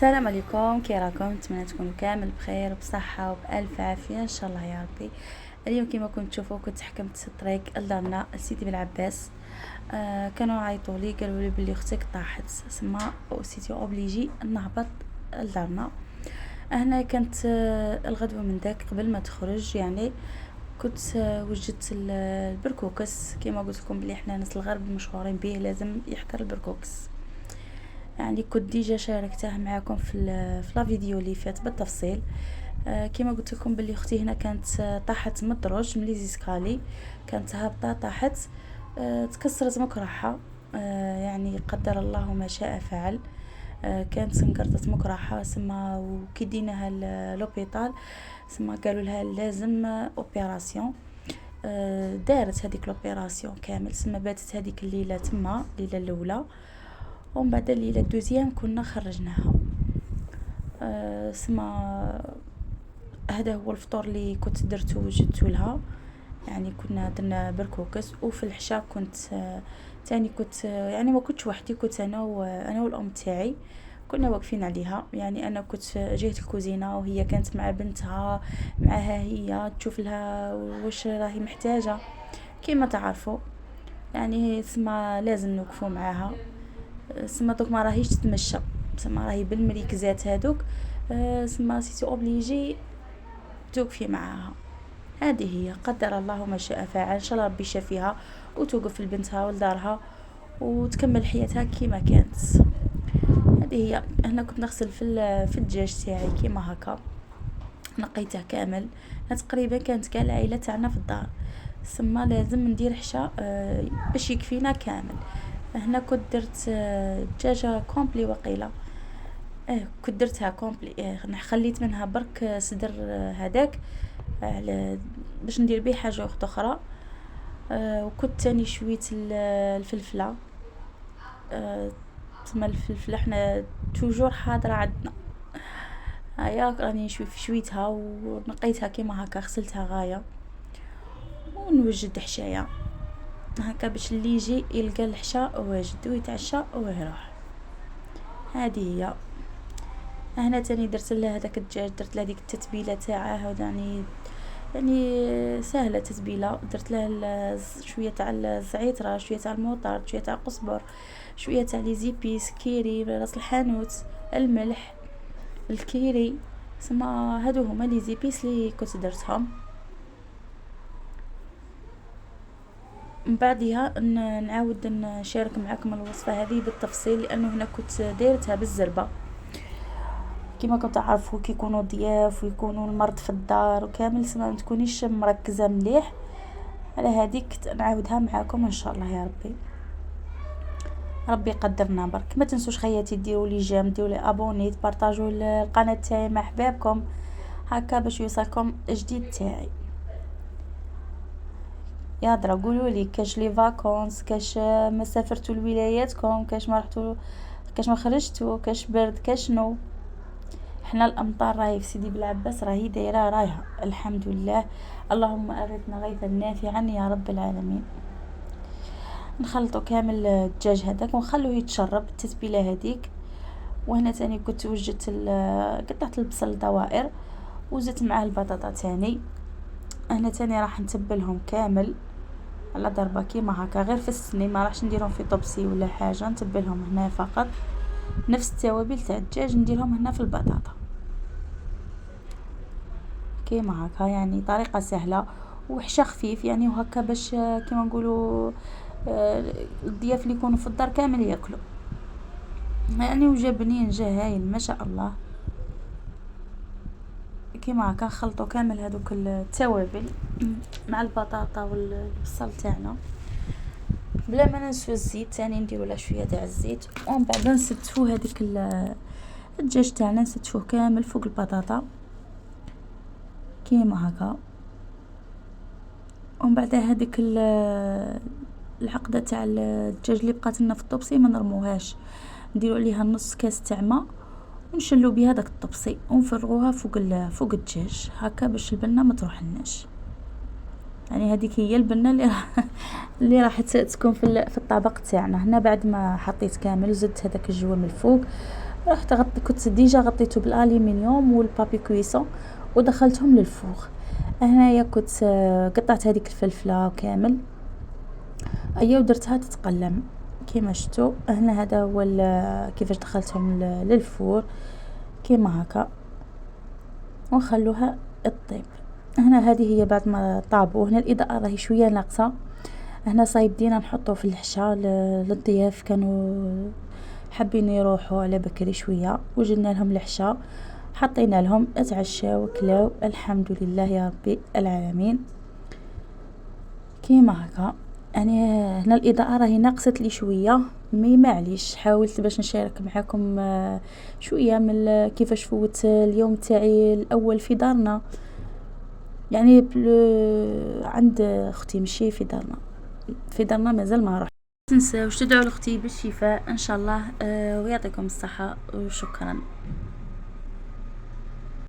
السلام عليكم، كي راكم؟ نتمنى تكونوا كامل بخير وبصحه وبالف عافيه ان شاء الله يا ربي. اليوم كما كنت تشوفوا كنت حكمت الطريق لدارنا لسيدي بلعباس. كانوا عيطوا لي قالوا لي بلي اختك طاحت، سما سيتي اوبليجي نهبط لدارنا. هنا كانت الغدوه من داك قبل ما تخرج، يعني كنت وجدت البركوكس. كما قلت لكم بلي احنا ناس الغرب مشهورين به لازم يحضر البركوكس، يعني كنت ديجا شاركته معاكم في لا فيديو اللي فات بالتفصيل. كما قلت لكم بلي اختي هنا كانت طاحت من الدرج من ليزيسكالي، كانت هابطه طاحت، تكسرت مكرحها. يعني قدر الله ما شاء فعل. كانت انقرضت مكرحها سما، وكي ديناها لوبيتال سما قالوا لها لازم اوبيراسيون. دارت هذيك لوبيراسيون كامل، سما باتت هذيك الليله تما، الليله الاولى، ومن بعد الليله الدوزيام كنا خرجناها. سما هذا هو الفطور اللي كنت درته وجدته لها، يعني كنا درنا بركوكس. وفي العشاء كنت تاني كنت يعني ما كنتش وحدي، كنت انا والام تاعي كنا واقفين عليها. يعني انا كنت في جهه الكوزينه وهي كانت مع بنتها، معها هي تشوف لها واش راهي محتاجه كيما تعرفوا. يعني سما لازم نوقفوا معاها، سما دوك ما راهيش تتمشى، سما راهي بالمريكزات هادوك. سما سيتي اوبليجي توقفي معاها. هذه هي قدر الله ما شاء فعل، ان شاء الله ربي يشافيها وتوقف لبنتها ولدارها وتكمل حياتها كيما كانت. هذه هي. هنا كنت نغسل في الدجاج تاعي كيما هكا، نقيته كامل. تقريبا كانت كاع العائله تاعنا في الدار، سما لازم ندير حشاء باش يكفينا كامل. هنا كنت درت دجاجه كومبلي وقيله. كنت درتها كومبلي. خليت منها برك صدر هذاك على باش ندير به حاجه اخرى. وكنت تاني شويت الفلفله. تسمى الفلفله احنا توجور حاضره عندنا. هيا راني شويتها ونقيتها كيما هكا، غسلتها غايه ونوجد حشايه هكا باش اللي يجي يلقى الحشاء واجد ويتعشى ويروح. هذه هي. هنا تاني درت له هذاك الدجاج، درت له هذيك التتبيله تاعه، يعني سهله تتبيله. درت له شويه تاع الزعتره، شويه تاع الموطار، شويه تاع القزبر، شويه تاع لي زيبيس، كيري، راس الحانوت، الملح، الكيري. سما هادو هما لي زيبيس اللي كنت درتهم. من بعدها نعاود نشارك معكم الوصفه هذه بالتفصيل، لانه هنا كنت دايرتها بالزربه. كما كنت تعرفوا كي يكونوا ضياف ويكونوا المرض في الدار وكامل، سما ما تكونيش مركزه مليح على هذيك. نعاودها معاكم ان شاء الله يا ربي يقدرنا برك. ما تنسوش خياتي ديروا لي جيم، ديروا لي ابوني، تبارطاجوا القناه تاعي مع احبابكم هكا باش يوصلكم الجديد تاعي. يا درا قولوا لي كاش لي فاكونس، كاش ما سافرتوا لولاياتكم، كاش ما رحتوا، كاش ما خرجتوا، كاش برد، كاش نو. احنا الامطار راهي في سيدي بلعباس راهي دايره رايها الحمد لله. اللهم اغثنا غيثا نافعا يا رب العالمين. نخلطوا كامل الدجاج هذاك ونخلوه يتشرب التتبيله هذيك. وهنا تاني كنت وجدت قطعت البصل دوائر وزدت معاه البطاطا تاني. هنا تاني راح نتبلهم كامل على ضربه كيما هكا، غير في السني، ما راحش نديرهم في طبسي ولا حاجه، نتبلهم هنا فقط نفس التوابل تاع الدجاج نديرهم هنا في البطاطا كيما هكا. يعني طريقه سهله وحشا خفيف يعني، وهكا باش كيما نقولوا الضياف اللي يكونوا في الدار كامل ياكلوا. يعني وجا بنين، جا هايل ما شاء الله. كيما هكا نخلطوا كامل هذوك التوابل مع البطاطا والبصل تاعنا بلا ما ننسوا الزيت ثاني، نديروا له شويه تاع الزيت. ومن بعد نستفوا هذيك الدجاج تاعنا، نستفوه كامل فوق البطاطا كيما هكا. ومن بعد هذيك العقده تاع الدجاج اللي بقات لنا في الطبسي ما نرموهاش، نديروا عليها نص كاس تاع ماء ونشلوا بها داك الطبسي ونفرغوها فوق الدجاج هكا باش البنه ما تروحلناش. يعني هذيك هي البنه اللي راح تكون في الطبق تاعنا. هنا بعد ما حطيت كامل زدت هذاك الجوه من الفوق، رحت كنت ديجا غطيته بالالومنيوم والبابي كويسون ودخلتهم للفوغ. هنايا كنت قطعت هذيك الفلفله كامل ودرتها تتقلم كيما شفتوا هنا. هذا هو كيفاش دخلتهم للفور كيما هكا ونخلوها تطيب. هنا هذه هي بعد ما طابوا. هنا الاضاءه راهي شويه ناقصه. هنا صايب بدينا نحطو في الحشا للضياف كانوا حابين يروحوا على بكري شويه وجدنا لهم الحشا حطينا لهم اتعشاو وكلاو الحمد لله يا ربي العالمين كيما هكا. يعني هنا الاضاءه راهي ناقصت لي شويه مي معليش حاولت باش نشارك معكم شويه من كيفاش فوت اليوم تاعي الاول في دارنا، يعني عند اختي مشي في دارنا. في دارنا مازال ما رحت. تنساوش تدعوا لاختي بالشفاء ان شاء الله ويعطيكم الصحه وشكرا.